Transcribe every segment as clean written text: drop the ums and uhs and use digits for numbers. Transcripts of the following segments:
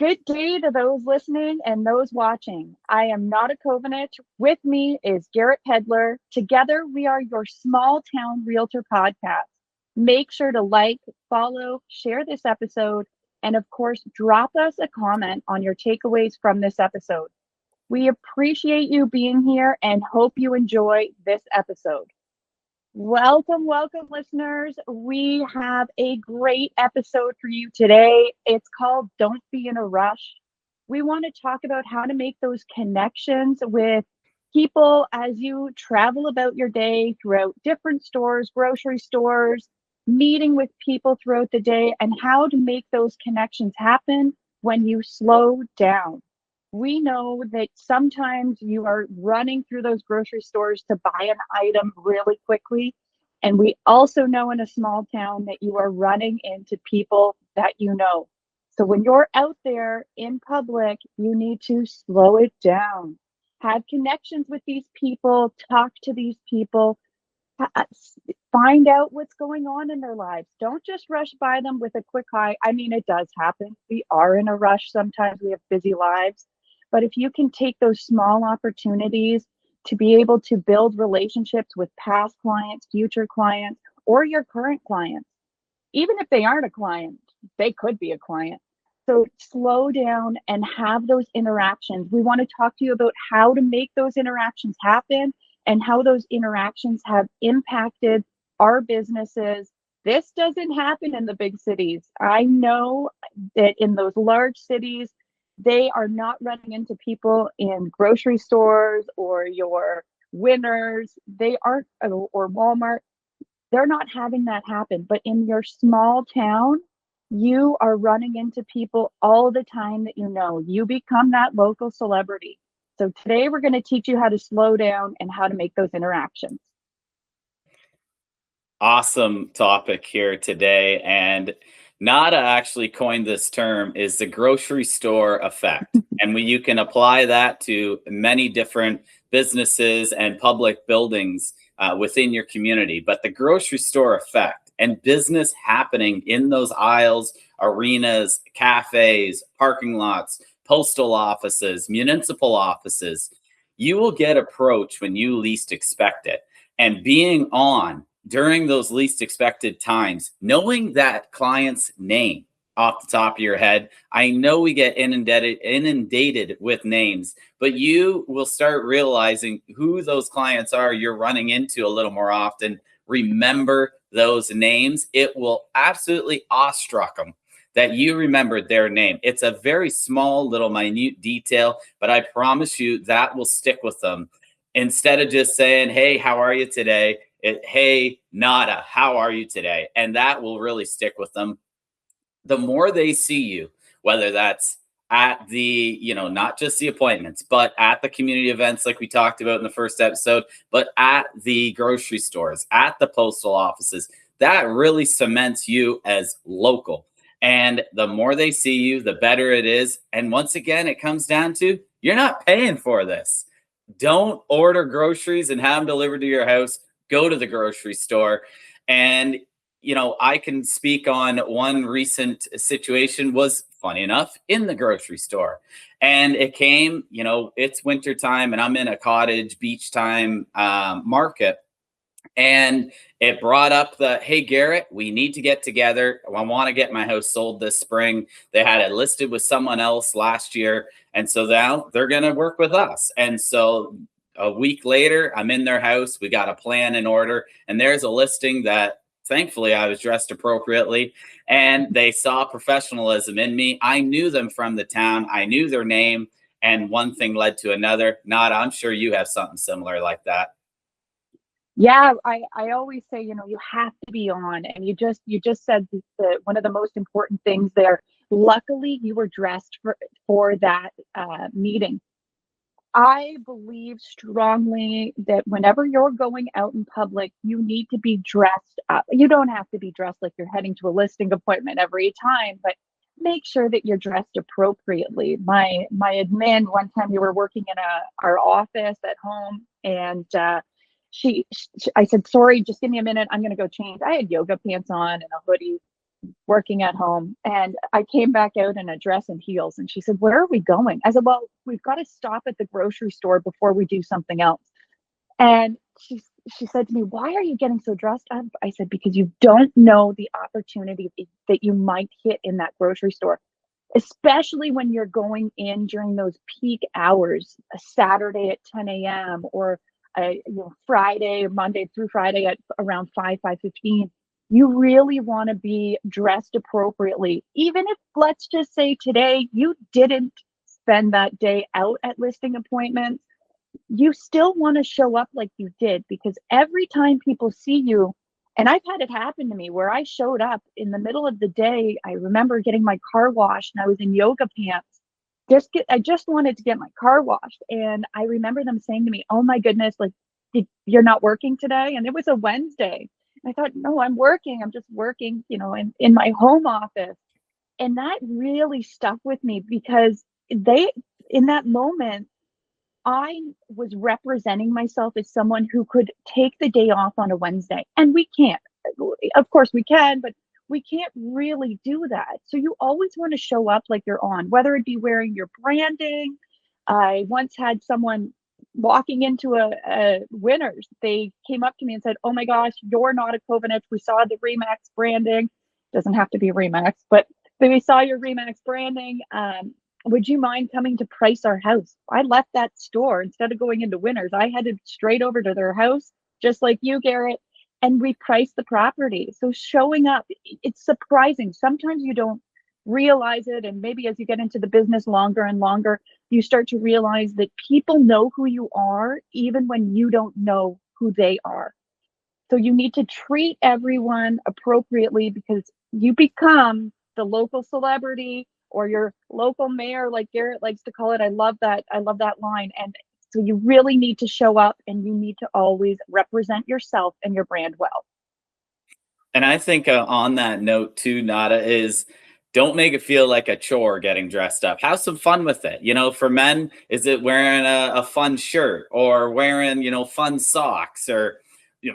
Good day to those listening and those watching. I am Nada Kovinich. With me is Garrett Pedlar. Together, we are your Small Town Realtor Podcast. Make sure to like, follow, share this episode, and of course, drop us a comment on your takeaways from this episode. We appreciate you being here and hope you enjoy this episode. Welcome, listeners. We have a great episode for you today. It's called Don't Be in a Rush. We want to talk about how to make those connections with people as you travel about your day throughout different stores, grocery stores, meeting with people throughout the day, and how to make those connections happen when you slow down. We know that sometimes you are running through those grocery stores to buy an item really quickly. And we also know in a small town that you are running into people that you know. So when you're out there in public, you need to slow it down. Have connections with these people, talk to these people, find out what's going on in their lives. Don't just rush by them with a quick hi. I mean, it does happen. We are in a rush sometimes. We have busy lives. But if you can take those small opportunities to be able to build relationships with past clients, future clients, or your current clients, even if they aren't a client, they could be a client. So slow down and have those interactions. We want to talk to you about how to make those interactions happen and how those interactions have impacted our businesses. This doesn't happen in the big cities. I know that in those large cities, they are not running into people in grocery stores or your Winners. They aren't, or Walmart. They're not having that happen. But in your small town, you are running into people all the time that you know. You become that local celebrity. So today we're going to teach you how to slow down and how to make those interactions. Awesome topic here today. And Nada actually coined this term is the grocery store effect. And you can apply that to many different businesses and public buildings within your community. But the grocery store effect and business happening in those aisles, arenas, cafes, parking lots, postal offices, municipal offices, you will get approached when you least expect it. And being on during those least expected times, knowing that client's name off the top of your head. I know we get inundated with names, but you will start realizing who those clients are you're running into a little more often. Remember those names. It will absolutely awestruck them that you remembered their name. It's a very small, little minute detail, but I promise you that will stick with them. Instead of just saying, hey, how are you today? Hey, Nada, how are you today? And that will really stick with them. The more they see you, whether that's at the, not just the appointments, but at the community events like we talked about in the first episode, but at the grocery stores, at the postal offices, that really cements you as local. And the more they see you, the better it is. And once again, it comes down to you're not paying for this. Don't order groceries and have them delivered to your house. Go to the grocery store. And, I can speak on one recent situation was funny enough in the grocery store. And it came, it's winter time and I'm in a cottage beach time market. And it brought up hey, Garrett, we need to get together. I want to get my house sold this spring. They had it listed with someone else last year. And so now they're going to work with us. And so a week later, I'm in their house. We got a plan in order. And there's a listing that thankfully I was dressed appropriately. And they saw professionalism in me. I knew them from the town. I knew their name. And one thing led to another. Nada, I'm sure you have something similar like that. Yeah, I always say, you have to be on. And you just said one of the most important things there. Luckily, you were dressed for that meeting. I believe strongly that whenever you're going out in public, you need to be dressed up. You don't have to be dressed like you're heading to a listing appointment every time, but make sure that you're dressed appropriately. My admin, one time we were working in our office at home, and I said, sorry, just give me a minute. I'm going to go change. I had yoga pants on and a hoodie. working at home. And I came back out in a dress and heels. And she said, "Where are we going?" I said, "Well, we've got to stop at the grocery store before we do something else." And she said to me, "Why are you getting so dressed up?" I said, "Because you don't know the opportunity that you might hit in that grocery store, especially when you're going in during those peak hours, a Saturday at 10 a.m. or Friday, Monday through Friday at around 5:15. You really want to be dressed appropriately. Even if, let's just say today, you didn't spend that day out at listing appointments, you still want to show up like you did, because every time people see you, and I've had it happen to me where I showed up in the middle of the day. I remember getting my car washed and I was in yoga pants. I just wanted to get my car washed. And I remember them saying to me, "Oh my goodness, like, you're not working today?" And it was a Wednesday. And I thought, "No, I'm working. I'm just working, in my home office." And that really stuck with me because in that moment, I was representing myself as someone who could take the day off on a Wednesday. And we can't. Of course we can, but we can't really do that. So you always want to show up like you're on, whether it be wearing your branding. I once had someone walking into a Winners. They came up to me and said, "Oh my gosh, you're not a Kovinich. We saw the Remax branding." Doesn't have to be Remax, but we saw your Remax branding. Would you mind coming to price our house? I left that store instead of going into Winners. I headed straight over to their house, just like you, Garrett, and we priced the property. So showing up, it's surprising. Sometimes you don't realize it. And maybe as you get into the business longer and longer, you start to realize that people know who you are, even when you don't know who they are. So you need to treat everyone appropriately, because you become the local celebrity or your local mayor, like Garrett likes to call it. I love that. I love that line. And so you really need to show up, and you need to always represent yourself and your brand well. And I think on that note too, Nada, is don't make it feel like a chore getting dressed up. Have some fun with it. For men, is it wearing a fun shirt or wearing, fun socks or,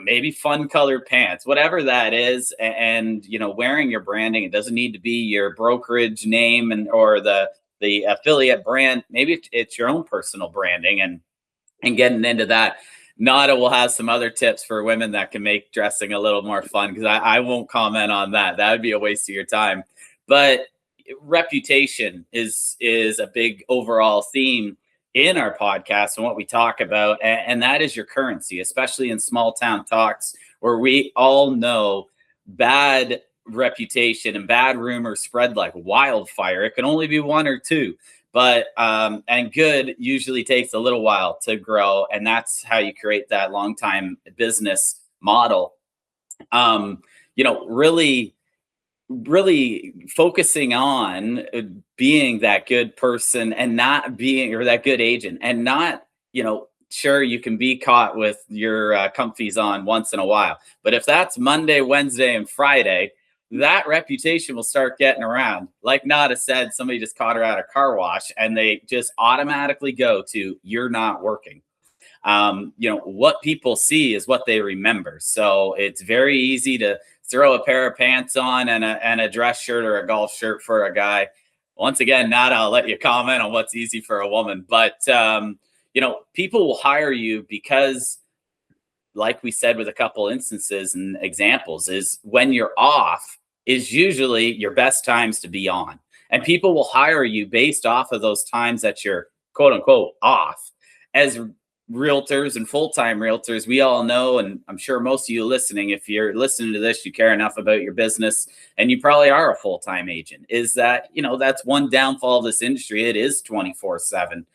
maybe fun colored pants, whatever that is. And, wearing your branding, it doesn't need to be your brokerage name or the affiliate brand. Maybe it's your own personal branding and getting into that. Nada will have some other tips for women that can make dressing a little more fun, because I won't comment on that. That would be a waste of your time. But reputation is a big overall theme in our podcast and what we talk about. And that is your currency, especially in small town talks, where we all know bad reputation and bad rumors spread like wildfire. It can only be one or two, but and good usually takes a little while to grow, and that's how you create that long time business model. Really focusing on being that good person and not being, or that good agent, and not, sure, you can be caught with your comfies on once in a while, but if that's Monday, Wednesday, and Friday, that reputation will start getting around. Like Nada said, somebody just caught her at a car wash and they just automatically go to, "You're not working." What people see is what they remember. So it's very easy to throw a pair of pants on and a dress shirt or a golf shirt for a guy. Once again, Nada, I'll let you comment on what's easy for a woman, but people will hire you because, like we said with a couple instances and examples, is when you're off is usually your best times to be on. And people will hire you based off of those times that you're quote unquote off. As realtors and full-time realtors, we all know, and I'm sure most of you listening, if you're listening to this, you care enough about your business and you probably are a full-time agent, is that, that's one downfall of this industry. It is 24/7.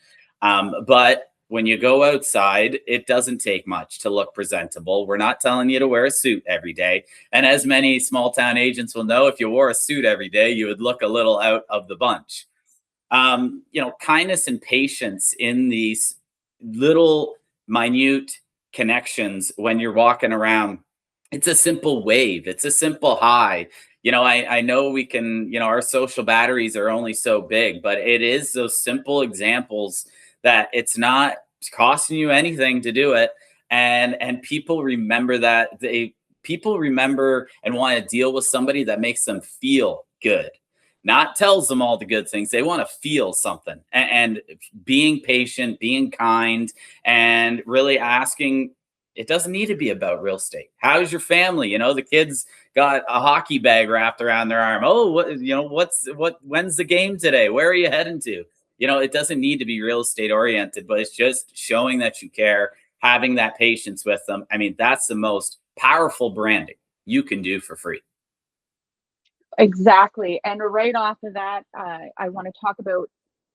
But when you go outside, it doesn't take much to look presentable. We're not telling you to wear a suit every day. And as many small town agents will know, if you wore a suit every day, you would look a little out of the bunch. Kindness and patience in these little minute connections when you're walking around. It's a simple wave. It's a simple hi. I know we can, our social batteries are only so big, but it is those simple examples that it's not costing you anything to do it. And people remember that. People remember and want to deal with somebody that makes them feel good, not tells them all the good things. They want to feel something. And being patient, being kind, and really asking, it doesn't need to be about real estate. How's your family? You know, the kids got a hockey bag wrapped around their arm. Oh, when's the game today? Where are you heading to? You know, it doesn't need to be real estate oriented, but it's just showing that you care, having that patience with them. I mean, that's the most powerful branding you can do for free. Exactly. And right off of that, I want to talk about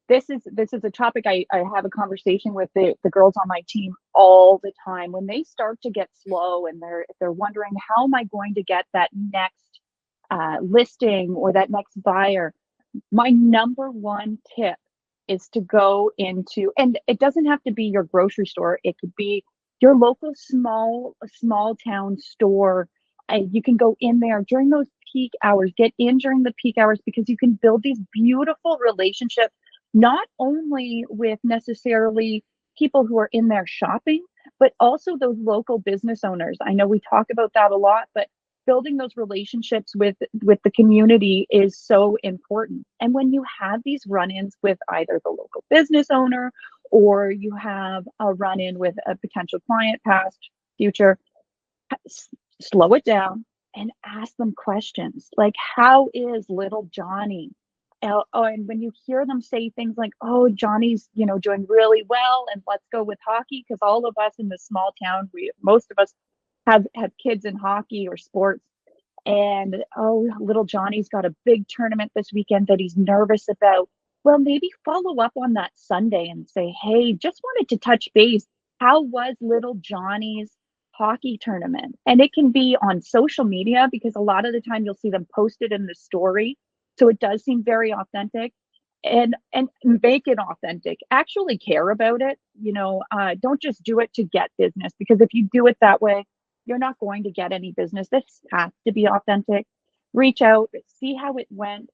this is a topic I have a conversation with the girls on my team all the time. When they start to get slow and they're wondering, how am I going to get that next listing or that next buyer? My number one tip is to go into, and it doesn't have to be your grocery store. It could be your local small town store. And you can go in there during those peak hours, get in during the peak hours, because you can build these beautiful relationships, not only with necessarily people who are in there shopping, but also those local business owners. I know we talk about that a lot, but building those relationships with the community is so important. And when you have these run-ins with either the local business owner, or you have a run-in with a potential client, past, future, slow it down and ask them questions like, how is little Johnny? Oh, and when you hear them say things like, oh, Johnny's, doing really well, and let's go with hockey, because all of us in this small town, most of us have kids in hockey or sports. And, oh, little Johnny's got a big tournament this weekend that he's nervous about. Well, maybe follow up on that Sunday and say, hey, just wanted to touch base. How was little Johnny's hockey tournament? And it can be on social media, because a lot of the time you'll see them posted in the story. So it does seem very authentic, and make it authentic. Actually care about it. Don't just do it to get business, because if you do it that way, you're not going to get any business. This has to be authentic. Reach out, see how it went.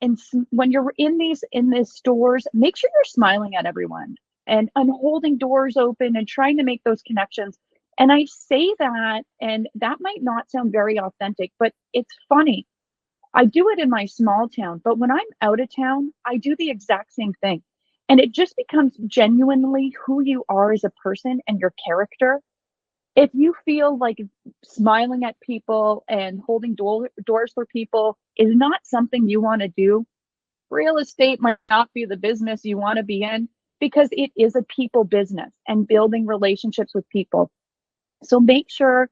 And when you're in these stores, make sure you're smiling at everyone and holding doors open and trying to make those connections. And I say that, and that might not sound very authentic, but it's funny. I do it in my small town, but when I'm out of town, I do the exact same thing. And it just becomes genuinely who you are as a person and your character. If you feel like smiling at people and holding doors for people is not something you want to do, real estate might not be the business you want to be in, because it is a people business and building relationships with people. So make sure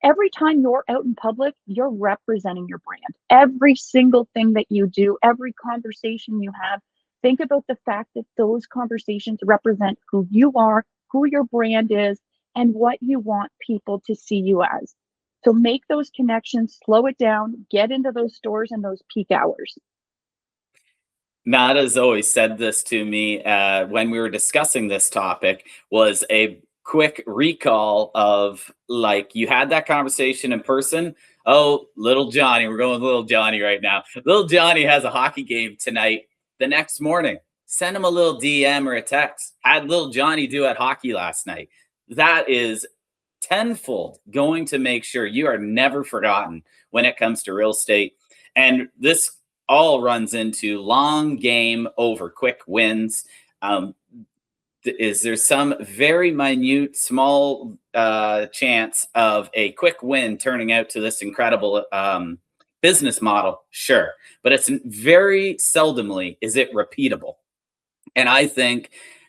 every time you're out in public, you're representing your brand. Every single thing that you do, every conversation you have, think about the fact that those conversations represent who you are, who your brand is, and what you want people to see you as. So make those connections, slow it down, get into those stores in those peak hours. Nada's always said this to me when we were discussing this topic, was a quick recall of, like, you had that conversation in person. Oh, little Johnny, we're going with little Johnny right now. Little Johnny has a hockey game tonight. The next morning, send him a little DM or a text. Had little Johnny do at hockey last night? That is tenfold going to make sure you are never forgotten when it comes to real estate. And this all runs into long game over quick wins. Is there some very minute, small chance of a quick win turning out to this incredible business model? Sure. But it's very seldomly is it repeatable. And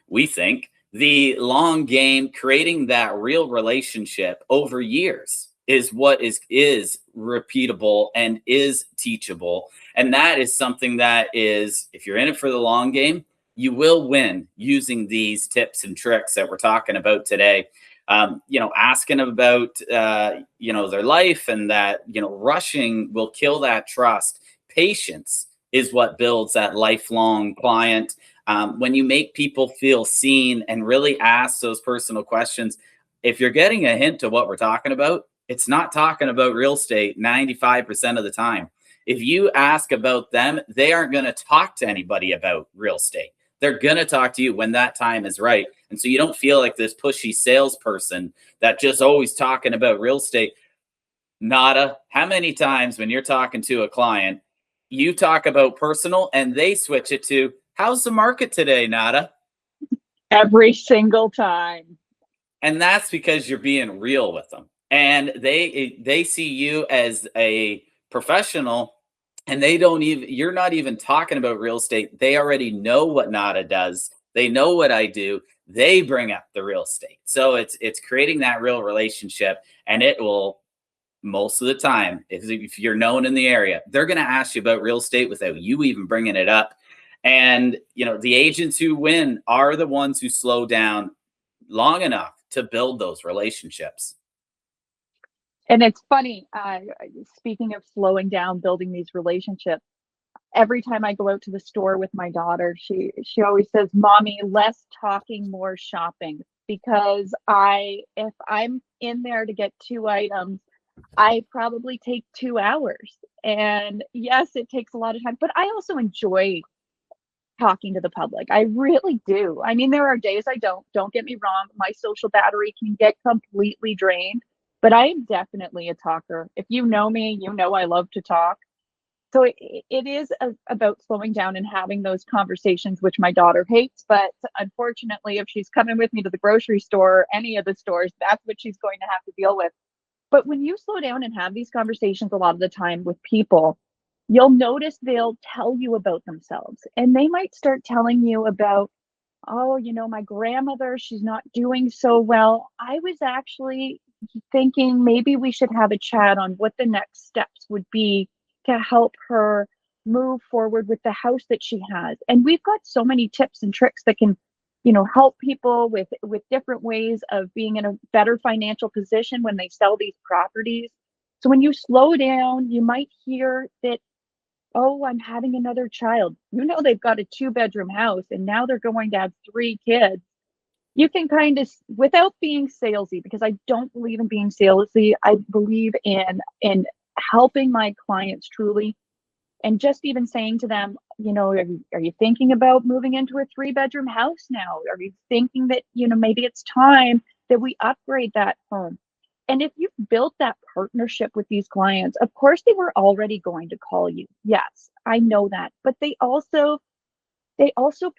we think the long game, creating that real relationship over years, is what is repeatable and is teachable. And that is something that is, if you're in it for the long game, you will win using these tips and tricks that we're talking about today. Asking about, their life, and that, rushing will kill that trust. Patience is what builds that lifelong client. When you make people feel seen and really ask those personal questions, if you're getting a hint of what we're talking about, it's not talking about real estate 95% of the time. If you ask about them, they aren't going to talk to anybody about real estate. They're going to talk to you when that time is right. And so you don't feel like this pushy salesperson that just always talking about real estate. Nada, how many times when you're talking to a client, you talk about personal and they switch it to, how's the market today, Nada? Every single time. And that's because you're being real with them. And they see you as a professional, and you're not even talking about real estate. They already know what Nada does. They know what I do. They bring up the real estate. So it's creating that real relationship, and it will, most of the time, if you're known in the area, they're going to ask you about real estate without you even bringing it up. And, the agents who win are the ones who slow down long enough to build those relationships. And it's funny, speaking of slowing down, building these relationships, every time I go out to the store with my daughter, she always says, "Mommy, less talking, more shopping." Because if I'm in there to get 2 items, I probably take 2 hours. And yes, it takes a lot of time, but I also enjoy talking to the public. I really do. I mean, there are days I don't get me wrong. My social battery can get completely drained, but I am definitely a talker. If you know me, you know I love to talk. So it is about slowing down and having those conversations, which my daughter hates. But unfortunately, if she's coming with me to the grocery store or any of the stores, that's what she's going to have to deal with. But when you slow down and have these conversations a lot of the time with people, you'll notice they'll tell you about themselves. And they might start telling you about, "Oh, my grandmother, she's not doing so well. I was actually thinking maybe we should have a chat on what the next steps would be to help her move forward with the house that she has." And we've got so many tips and tricks that can, help people with different ways of being in a better financial position when they sell these properties. So when you slow down, you might hear that, "Oh, I'm having another child." They've got a 2-bedroom house and now they're going to have 3 kids. You can kind of, without being salesy, because I don't believe in being salesy. I believe in helping my clients truly, and just even saying to them, are you thinking about moving into a 3-bedroom house now? Are you thinking that, maybe it's time that we upgrade that home? And if you've built that partnership with these clients, of course they were already going to call you. Yes, I know that. But they also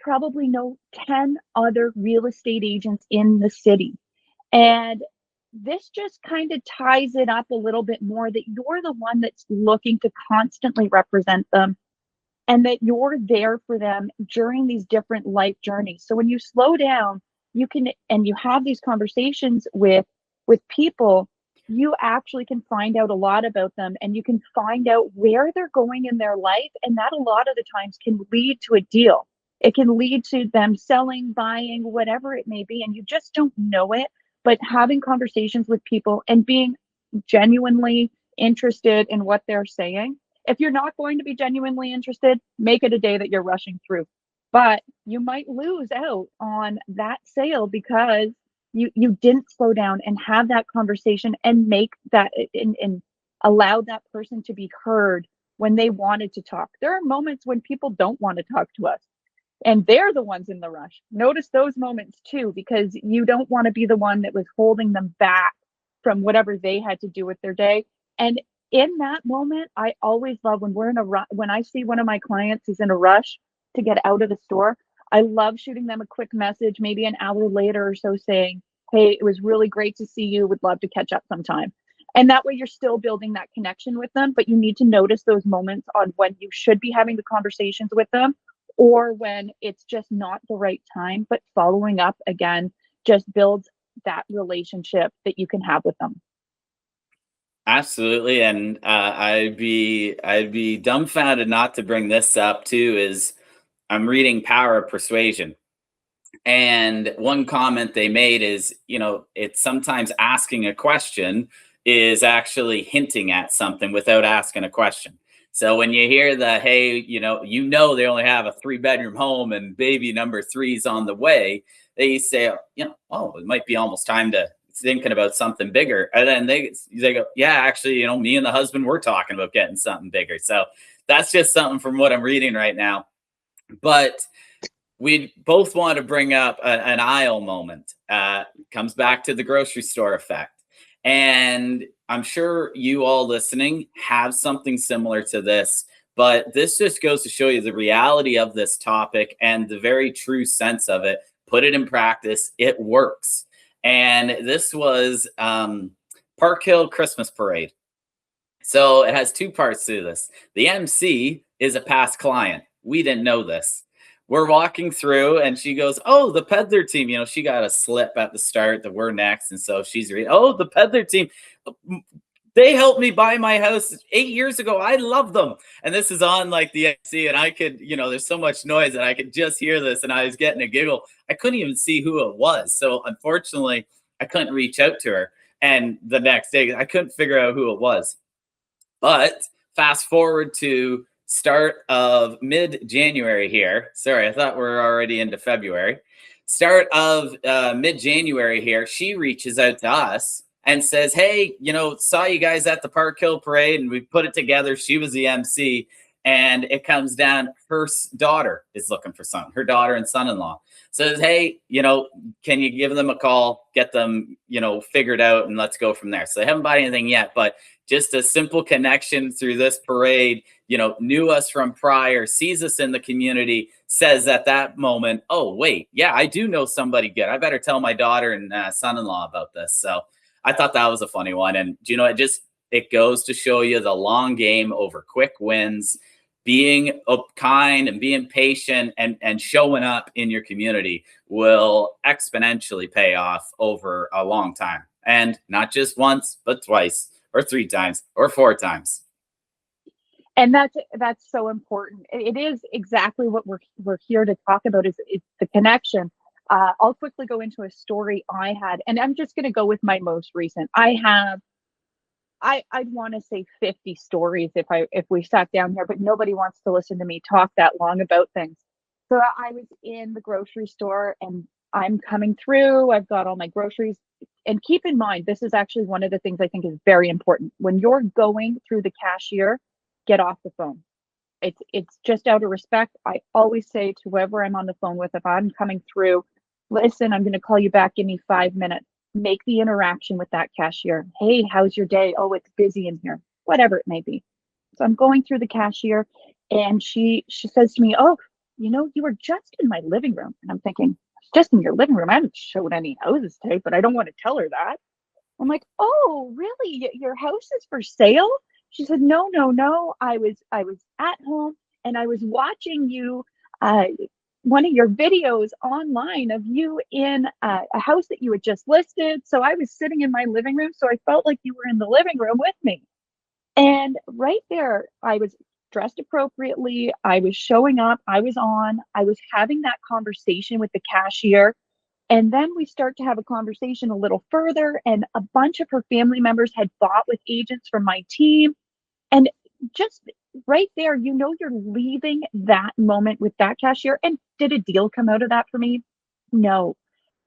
probably know 10 other real estate agents in the city. And this just kind of ties it up a little bit more, that you're the one that's looking to constantly represent them, and that you're there for them during these different life journeys. So when you slow down, and you have these conversations with people, you actually can find out a lot about them, and you can find out where they're going in their life. And that a lot of the times can lead to a deal. It can lead to them selling, buying, whatever it may be. And you just don't know it. But having conversations with people and being genuinely interested in what they're saying. If you're not going to be genuinely interested, make it a day that you're rushing through. But you might lose out on that sale because you didn't slow down and have that conversation and make that and allow that person to be heard when they wanted to talk. There are moments when people don't want to talk to us, and they're the ones in the rush. Notice those moments too, because you don't want to be the one that was holding them back from whatever they had to do with their day. And in that moment, I always love when we're in a when I see one of my clients is in a rush to get out of the store, I love shooting them a quick message, maybe an hour later or so, saying, "Hey, it was really great to see you. Would love to catch up sometime." And that way you're still building that connection with them, but you need to notice those moments on when you should be having the conversations with them, or when it's just not the right time. But following up again just builds that relationship that you can have with them. Absolutely. And I'd be dumbfounded not to bring this up too. Is I'm reading Power of Persuasion, and one comment they made is, it's sometimes asking a question is actually hinting at something without asking a question. So when you hear the, hey, they only have a 3-bedroom home and baby number 3 is on the way, they say, oh, it might be almost time to thinking about something bigger. And then they go, yeah, actually, me and the husband, we're talking about getting something bigger. So that's just something from what I'm reading right now. But we both want to bring up an aisle moment. Comes back to the grocery store effect. And I'm sure you all listening have something similar to this, but this just goes to show you the reality of this topic and the very true sense of it. Put it in practice, it works. And this was Park Hill Christmas Parade. So it has two parts to this. The MC is a past client. We didn't know this. We're walking through and she goes, "Oh, the Pedlar team." She got a slip at the start that we're next. And so she's reading, "Oh, the Pedlar team. They helped me buy my house 8 years ago. I love them." And this is on like the MC. And I could, there's so much noise and I could just hear this. And I was getting a giggle. I couldn't even see who it was. So unfortunately, I couldn't reach out to her. And the next day, I couldn't figure out who it was. But fast forward to start of mid-January here. Sorry, I thought we're already into February. Start of mid-January here. She reaches out to us and says, "Hey, saw you guys at the Park Hill Parade and we put it together." She was the MC. And it comes down, her daughter is looking for something. Her daughter and son-in-law says, "Hey, can you give them a call, get them, figured out, and let's go from there." So they haven't bought anything yet, but just a simple connection through this parade, knew us from prior, sees us in the community, says at that moment, "Oh, wait, yeah, I do know somebody good. I better tell my daughter and son-in-law about this." So I thought that was a funny one. And, it goes to show you the long game over quick wins. Being kind and being patient and showing up in your community will exponentially pay off over a long time. And not just once, but twice or 3 times or 4 times. And that's so important. It is exactly what we're here to talk about is the connection. I'll quickly go into a story I had, and I'm just going to go with my most recent. I'd want to say 50 stories if we sat down here, but nobody wants to listen to me talk that long about things. So I was in the grocery store and I'm coming through. I've got all my groceries. And keep in mind, this is actually one of the things I think is very important. When you're going through the cashier, get off the phone. It's just out of respect. I always say to whoever I'm on the phone with, if I'm coming through, "Listen, I'm going to call you back. Give me 5 minutes." Make the interaction with that cashier. "Hey, how's your day?" "Oh, it's busy in here." Whatever it may be. So I'm going through the cashier and she says to me, "Oh, you were just in my living room." And I'm thinking, "Just in your living room? I haven't showed any houses today," but I don't want to tell her that. I'm like, "Oh, really? Your house is for sale?" She said, "No, no, no. I was at home and I was watching you one of your videos online of you in a house that you had just listed. So I was sitting in my living room. So I felt like you were in the living room with me." And right there, I was dressed appropriately. I was showing up. I was having that conversation with the cashier. And then we start to have a conversation a little further. And a bunch of her family members had bought with agents from my team. And just right there, you're leaving that moment with that cashier. And did a deal come out of that for me? No.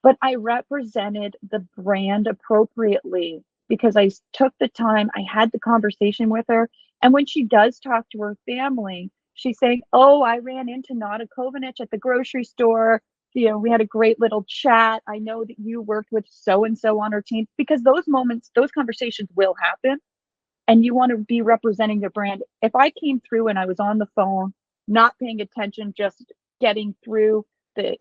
But I represented the brand appropriately because I took the time, I had the conversation with her. And when she does talk to her family, she's saying, "Oh, I ran into Nada Kovinich at the grocery store. We had a great little chat. I know that you worked with so and so on her team," because those moments, those conversations will happen. And you want to be representing the brand. If I came through and I was on the phone, not paying attention, just getting through to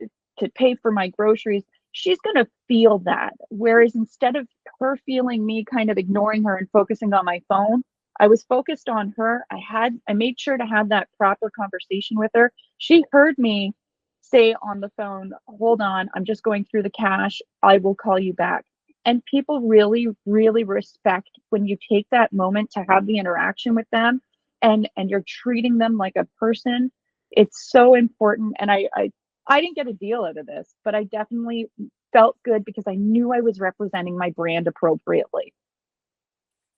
pay for my groceries, she's going to feel that. Whereas instead of her feeling me kind of ignoring her and focusing on my phone, I was focused on her. I made sure to have that proper conversation with her. She heard me say on the phone, "Hold on, I'm just going through the cash. I will call you back." And people really, really respect when you take that moment to have the interaction with them and you're treating them like a person. It's so important. And I didn't get a deal out of this, but I definitely felt good because I knew I was representing my brand appropriately.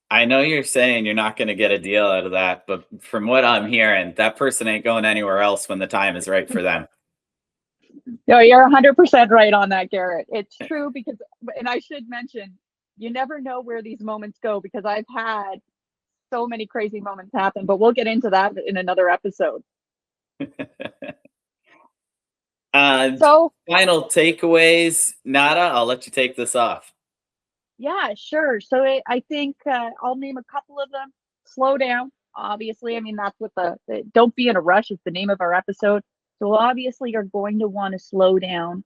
I know you're saying you're not going to get a deal out of that, but from what I'm hearing, that person ain't going anywhere else when the time is right for them. No, you're 100% right on that, Garrett. It's true because, and I should mention, you never know where these moments go because I've had so many crazy moments happen, but we'll get into that in another episode. So, Final takeaways, Nada, I'll let you take this off. yeah, sure. So I think I'll name a couple of them. Slow down, obviously. I mean, that's what the don't be in a rush is the name of our episode. So obviously, you're going to want to slow down.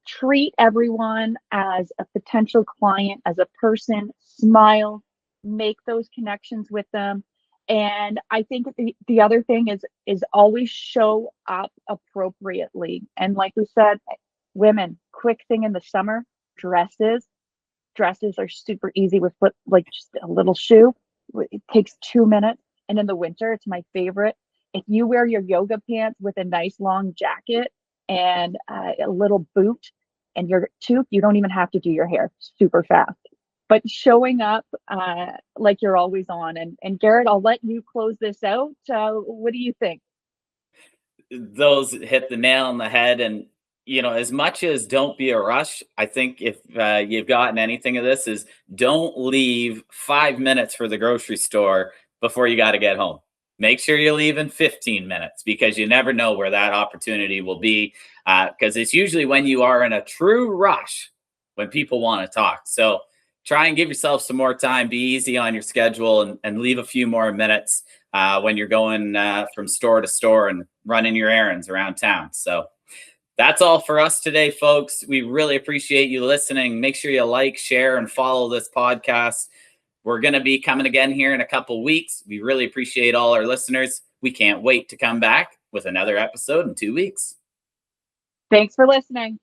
Treat everyone as a potential client, as a person. Smile, make those connections with them. And I think the other thing is always show up appropriately. And like we said, women, quick thing in the summer, dresses dresses are super easy with foot, like just a little shoe. It takes 2 minutes. And in the winter, it's my favorite. If you wear your yoga pants with a nice long jacket and a little boot and your toque, you don't even have to do your hair super fast. But showing up like you're always on. And Garrett, I'll let you close this out. What do you think? Those hit the nail on the head. And, as much as don't be a rush, I think if you've gotten anything of this is don't leave 5 minutes for the grocery store before you got to get home. Make sure you leave in 15 minutes because you never know where that opportunity will be. Because it's usually when you are in a true rush when people want to talk. So try and give yourself some more time, be easy on your schedule and leave a few more minutes when you're going from store to store and running your errands around town. So that's all for us today, folks. We really appreciate you listening. Make sure you like, share, and follow this podcast. We're going to be coming again here in a couple weeks. We really appreciate all our listeners. We can't wait to come back with another episode in 2 weeks. Thanks for listening.